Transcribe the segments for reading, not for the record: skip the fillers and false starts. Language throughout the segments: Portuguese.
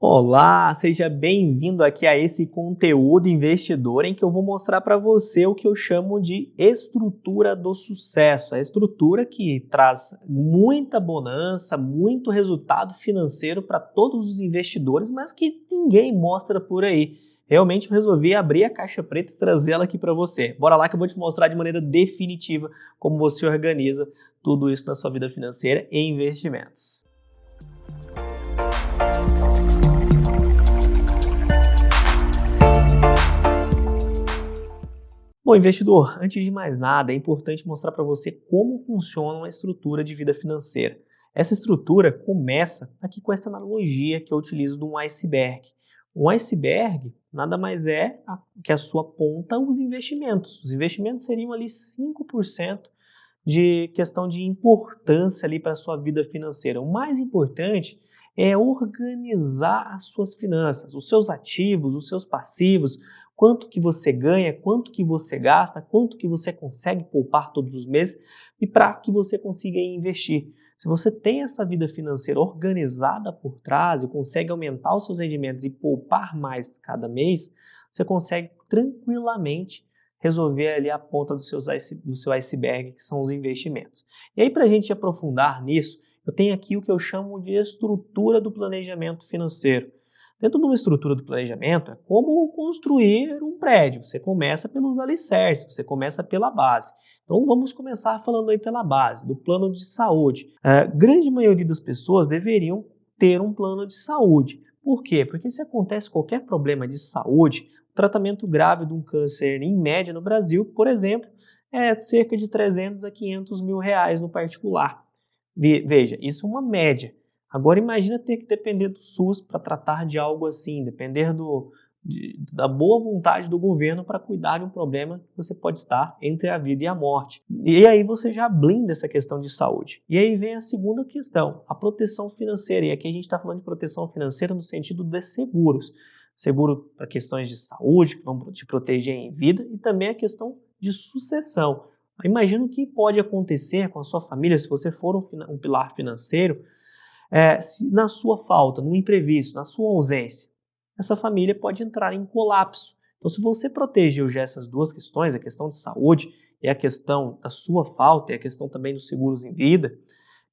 Olá, seja bem-vindo aqui a esse conteúdo investidor em que eu vou mostrar para você o que eu chamo de estrutura do sucesso. A estrutura que traz muita bonança, muito resultado financeiro para todos os investidores, mas que ninguém mostra por aí. Realmente eu resolvi abrir a caixa preta e trazê-la aqui para você. Bora lá que eu vou te mostrar de maneira definitiva como você organiza tudo isso na sua vida financeira e investimentos. Bom, investidor, antes de mais nada, é importante mostrar para você como funciona uma estrutura de vida financeira. Essa estrutura começa aqui com essa analogia que eu utilizo de um iceberg. Um iceberg nada mais é que a sua ponta os investimentos. Os investimentos seriam ali 5% de questão de importância ali para a sua vida financeira. O mais importante é organizar as suas finanças, os seus ativos, os seus passivos, quanto que você ganha, quanto que você gasta, quanto que você consegue poupar todos os meses e para que você consiga investir. Se você tem essa vida financeira organizada por trás e consegue aumentar os seus rendimentos e poupar mais cada mês, você consegue tranquilamente resolver ali a ponta do seu iceberg, que são os investimentos. E aí, para a gente aprofundar nisso, eu tenho aqui o que eu chamo de estrutura do planejamento financeiro. Dentro de uma estrutura do planejamento, é como construir um prédio. Você começa pelos alicerces, você começa pela base. Então, vamos começar falando aí pela base, do plano de saúde. A grande maioria das pessoas deveriam ter um plano de saúde. Por quê? Porque se acontece qualquer problema de saúde, o tratamento grave de um câncer, em média no Brasil, por exemplo, é cerca de 300 a 500 mil reais no particular. Veja, isso é uma média. Agora imagina ter que depender do SUS para tratar de algo assim, depender da boa vontade do governo para cuidar de um problema que você pode estar entre a vida e a morte. E aí você já blinda essa questão de saúde. E aí vem a segunda questão, a proteção financeira. E aqui a gente está falando de proteção financeira no sentido de seguros. Seguro para questões de saúde, que vão te proteger em vida, e também a questão de sucessão. Imagina o que pode acontecer com a sua família se você for um pilar financeiro, se na sua falta, no imprevisto, na sua ausência, essa família pode entrar em colapso. Então, se você protegeu já essas duas questões, a questão de saúde e a questão da sua falta e a questão também dos seguros em vida,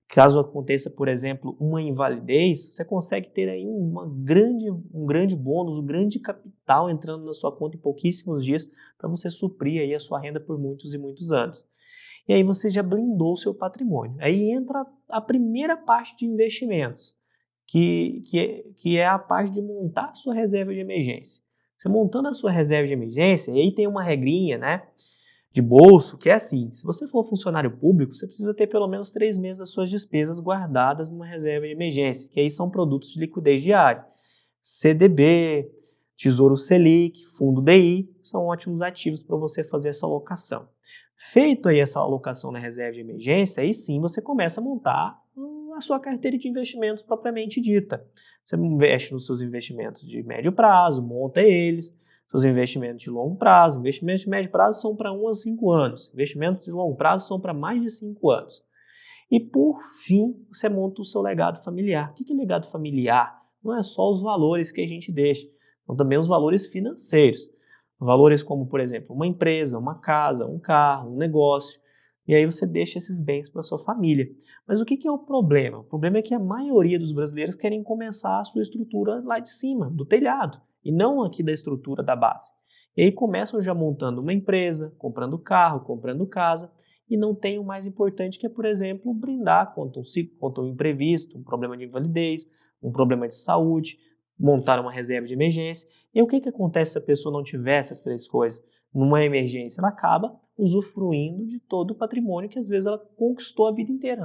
caso aconteça, por exemplo, uma invalidez, você consegue ter aí um grande bônus, um grande capital entrando na sua conta em pouquíssimos dias para você suprir aí a sua renda por muitos e muitos anos. E aí você já blindou o seu patrimônio. Aí entra a primeira parte de investimentos, que é a parte de montar a sua reserva de emergência. Você montando a sua reserva de emergência, e aí tem uma regrinha, né, de bolso, que é assim: se você for funcionário público, você precisa ter pelo menos 3 meses das suas despesas guardadas numa reserva de emergência, que aí são produtos de liquidez diária. CDB, Tesouro Selic, Fundo DI, são ótimos ativos para você fazer essa alocação. Feito aí essa alocação na reserva de emergência, aí sim você começa a montar a sua carteira de investimentos propriamente dita. Você investe nos seus investimentos de médio prazo, monta eles, seus investimentos de longo prazo. Investimentos de médio prazo são para 1 a 5 anos, investimentos de longo prazo são para mais de 5 anos. E por fim, você monta o seu legado familiar. O que é legado familiar? Não é só os valores que a gente deixa, são também os valores financeiros. Valores como, por exemplo, uma empresa, uma casa, um carro, um negócio. E aí você deixa esses bens para sua família. Mas o que é o problema? O problema é que a maioria dos brasileiros querem começar a sua estrutura lá de cima, do telhado, e não aqui da estrutura da base. E aí começam já montando uma empresa, comprando carro, comprando casa, e não tem o mais importante, que é, por exemplo, brindar contra um imprevisto, um problema de invalidez, um problema de saúde, montar uma reserva de emergência. E o que acontece se a pessoa não tiver essas três coisas? Numa emergência, ela acaba usufruindo de todo o patrimônio que às vezes ela conquistou a vida inteira.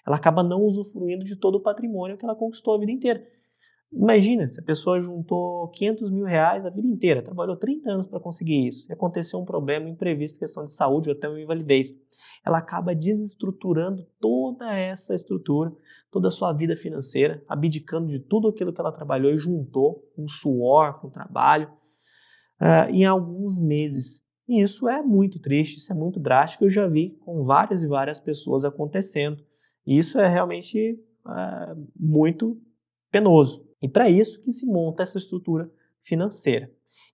Ela acaba não usufruindo de todo o patrimônio que ela conquistou a vida inteira. Imagina, se a pessoa juntou 500 mil reais a vida inteira, trabalhou 30 anos para conseguir isso, e aconteceu um problema imprevisto, questão de saúde ou até uma invalidez. Ela acaba desestruturando toda essa estrutura, toda a sua vida financeira, abdicando de tudo aquilo que ela trabalhou e juntou, com suor, com trabalho, em alguns meses. E isso é muito triste, isso é muito drástico, eu já vi com várias e várias pessoas acontecendo. E isso é realmente muito penoso. E para isso que se monta essa estrutura financeira.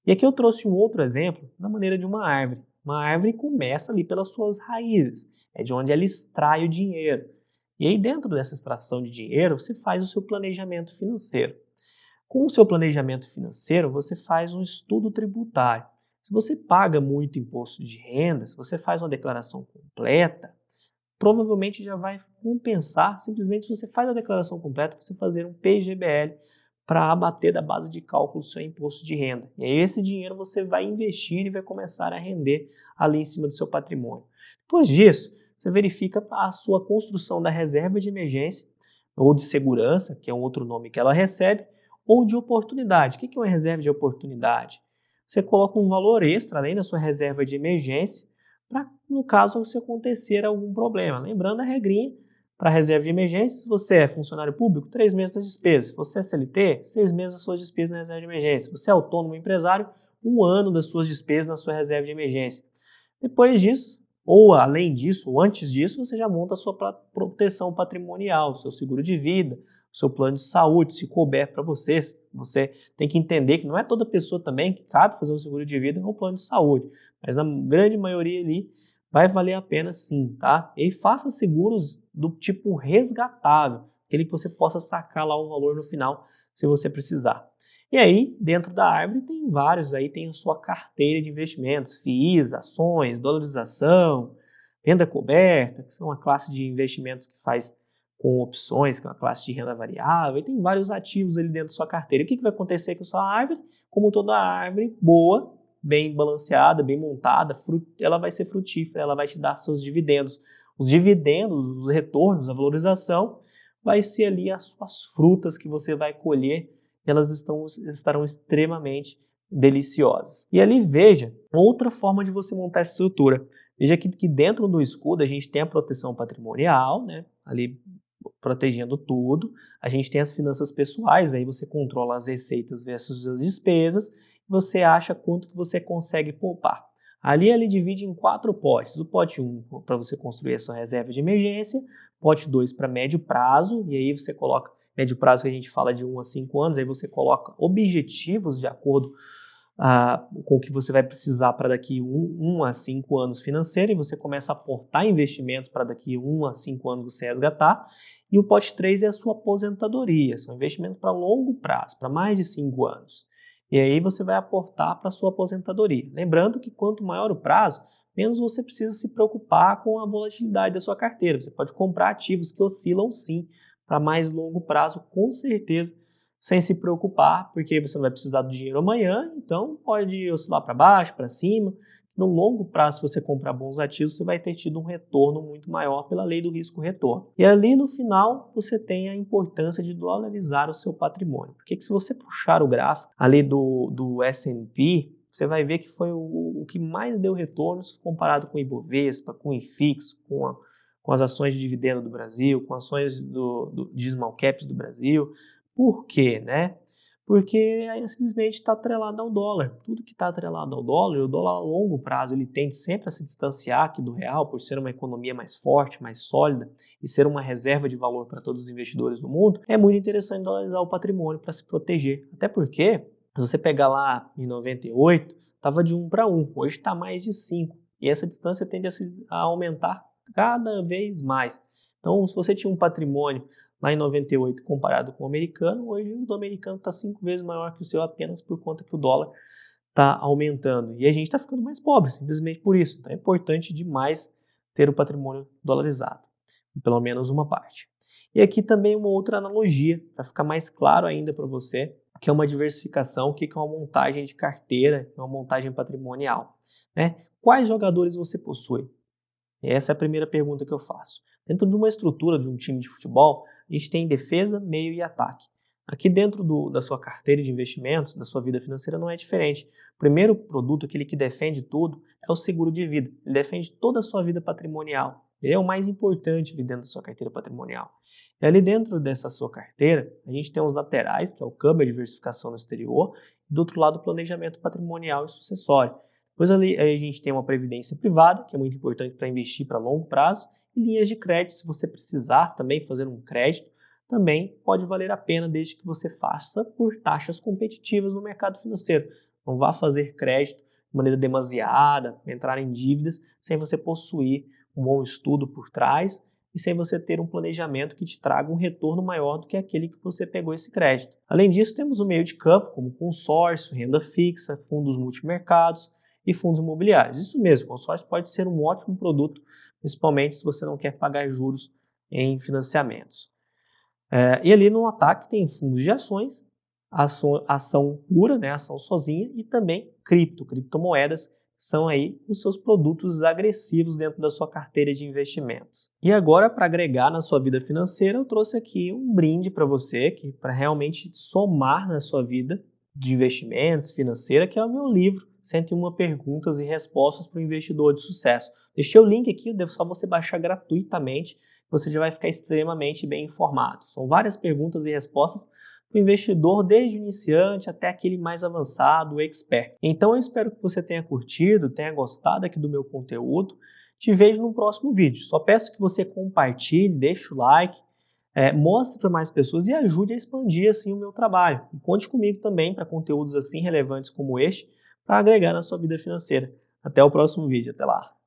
E aqui eu trouxe um outro exemplo da maneira de uma árvore. Uma árvore começa ali pelas suas raízes, é de onde ela extrai o dinheiro. E aí dentro dessa extração de dinheiro, você faz o seu planejamento financeiro. Com o seu planejamento financeiro, você faz um estudo tributário. Se você paga muito imposto de renda, se você faz uma declaração completa, provavelmente já vai compensar, simplesmente se você faz a declaração completa, você fazer um PGBL para abater da base de cálculo o seu imposto de renda. E aí esse dinheiro você vai investir e vai começar a render ali em cima do seu patrimônio. Depois disso, você verifica a sua construção da reserva de emergência ou de segurança, que é um outro nome que ela recebe, ou de oportunidade. O que é uma reserva de oportunidade? Você coloca um valor extra além da sua reserva de emergência para, no caso, se acontecer algum problema. Lembrando a regrinha para reserva de emergência, se você é funcionário público, 3 meses das despesas. Se você é CLT, 6 meses das suas despesas na reserva de emergência. Se você é autônomo empresário, 1 ano das suas despesas na sua reserva de emergência. Depois disso, ou além disso, ou antes disso, você já monta a sua proteção patrimonial, o seu seguro de vida, o seu plano de saúde, se couber para você. Você tem que entender que não é toda pessoa também que cabe fazer um seguro de vida ou um plano de saúde, mas na grande maioria ali vai valer a pena sim, tá? E faça seguros do tipo resgatável, aquele que você possa sacar lá o valor no final, se você precisar. E aí, dentro da árvore tem vários, aí tem a sua carteira de investimentos, FIIs, ações, dolarização, renda coberta, que são uma classe de investimentos que faz com opções, que é uma classe de renda variável, e tem vários ativos ali dentro da sua carteira. E o que vai acontecer com a sua árvore? Como toda árvore boa, bem balanceada, bem montada, ela vai ser frutífera, ela vai te dar seus dividendos. Os dividendos, os retornos, a valorização, vai ser ali as suas frutas que você vai colher, elas estarão extremamente deliciosas. E ali veja outra forma de você montar essa estrutura. Veja que dentro do escudo a gente tem a proteção patrimonial, né? Ali protegendo tudo. A gente tem as finanças pessoais, aí você controla as receitas versus as despesas, você acha quanto que você consegue poupar. Ali ele divide em 4 potes. O pote 1 para você construir a sua reserva de emergência, pote 2 para médio prazo, e aí você coloca médio prazo que a gente fala de 1 a 5 anos, aí você coloca objetivos de acordo com o que você vai precisar para daqui 1 a 5 anos financeiro, e você começa a aportar investimentos para daqui 1 a 5 anos você resgatar. E o pote 3 é a sua aposentadoria, são investimentos para longo prazo, para mais de 5 anos. E aí você vai aportar para a sua aposentadoria. Lembrando que quanto maior o prazo, menos você precisa se preocupar com a volatilidade da sua carteira. Você pode comprar ativos que oscilam sim para mais longo prazo, com certeza, sem se preocupar, porque você não vai precisar do dinheiro amanhã, então pode oscilar para baixo, para cima. No longo prazo, se você comprar bons ativos, você vai ter tido um retorno muito maior pela lei do risco-retorno. E ali no final, você tem a importância de dolarizar o seu patrimônio. Porque se você puxar o gráfico ali do S&P, você vai ver que foi o que mais deu retornos comparado com o Ibovespa, com o IFIX, com as ações de dividendo do Brasil, com ações de small caps do Brasil. Por quê, né? Porque aí simplesmente está atrelado ao dólar. Tudo que está atrelado ao dólar, o dólar a longo prazo, ele tende sempre a se distanciar aqui do real por ser uma economia mais forte, mais sólida e ser uma reserva de valor para todos os investidores do mundo. É muito interessante dolarizar o patrimônio para se proteger. Até porque, se você pegar lá em 98, estava de 1 para 1, hoje está mais de 5. E essa distância tende a aumentar cada vez mais. Então, se você tinha um patrimônio lá em 98 comparado com o americano, hoje o do americano está 5 vezes maior que o seu apenas por conta que o dólar está aumentando. E a gente está ficando mais pobre, simplesmente por isso. Então é importante demais ter o patrimônio dolarizado, pelo menos uma parte. E aqui também uma outra analogia, para ficar mais claro ainda para você, que é uma diversificação, o que é uma montagem de carteira, uma montagem patrimonial. Né? Quais jogadores você possui? Essa é a primeira pergunta que eu faço. Dentro de uma estrutura de um time de futebol, a gente tem defesa, meio e ataque. Aqui dentro da sua carteira de investimentos, da sua vida financeira, não é diferente. O primeiro produto, aquele que defende tudo, é o seguro de vida. Ele defende toda a sua vida patrimonial. Ele é o mais importante ali dentro da sua carteira patrimonial. E ali dentro dessa sua carteira, a gente tem os laterais, que é o câmbio, a diversificação no exterior, e do outro lado o planejamento patrimonial e sucessório. Depois ali a gente tem uma previdência privada, que é muito importante para investir para longo prazo, e linhas de crédito, se você precisar também fazer um crédito também pode valer a pena desde que você faça por taxas competitivas no mercado financeiro. Não vá fazer crédito de maneira demasiada, entrar em dívidas sem você possuir um bom estudo por trás e sem você ter um planejamento que te traga um retorno maior do que aquele que você pegou esse crédito. Além disso, temos o meio de campo, como consórcio, renda fixa, fundos multimercados e fundos imobiliários. Isso mesmo, consórcio pode ser um ótimo produto, principalmente se você não quer pagar juros em financiamentos. E ali no ataque tem fundos de ações, ação pura, né, ação sozinha, e também criptomoedas, são aí os seus produtos agressivos dentro da sua carteira de investimentos. E agora, para agregar na sua vida financeira, eu trouxe aqui um brinde para você, que para realmente somar na sua vida de investimentos financeira, que é o meu livro, 101 perguntas e respostas para o investidor de sucesso. Deixei o link aqui, só você baixar gratuitamente, você já vai ficar extremamente bem informado. São várias perguntas e respostas para o investidor, desde o iniciante até aquele mais avançado, o expert. Então eu espero que você tenha curtido, tenha gostado aqui do meu conteúdo. Te vejo no próximo vídeo. Só peço que você compartilhe, deixe o like, mostre para mais pessoas e ajude a expandir assim o meu trabalho. E conte comigo também para conteúdos assim relevantes como este, para agregar na sua vida financeira. Até o próximo vídeo. Até lá!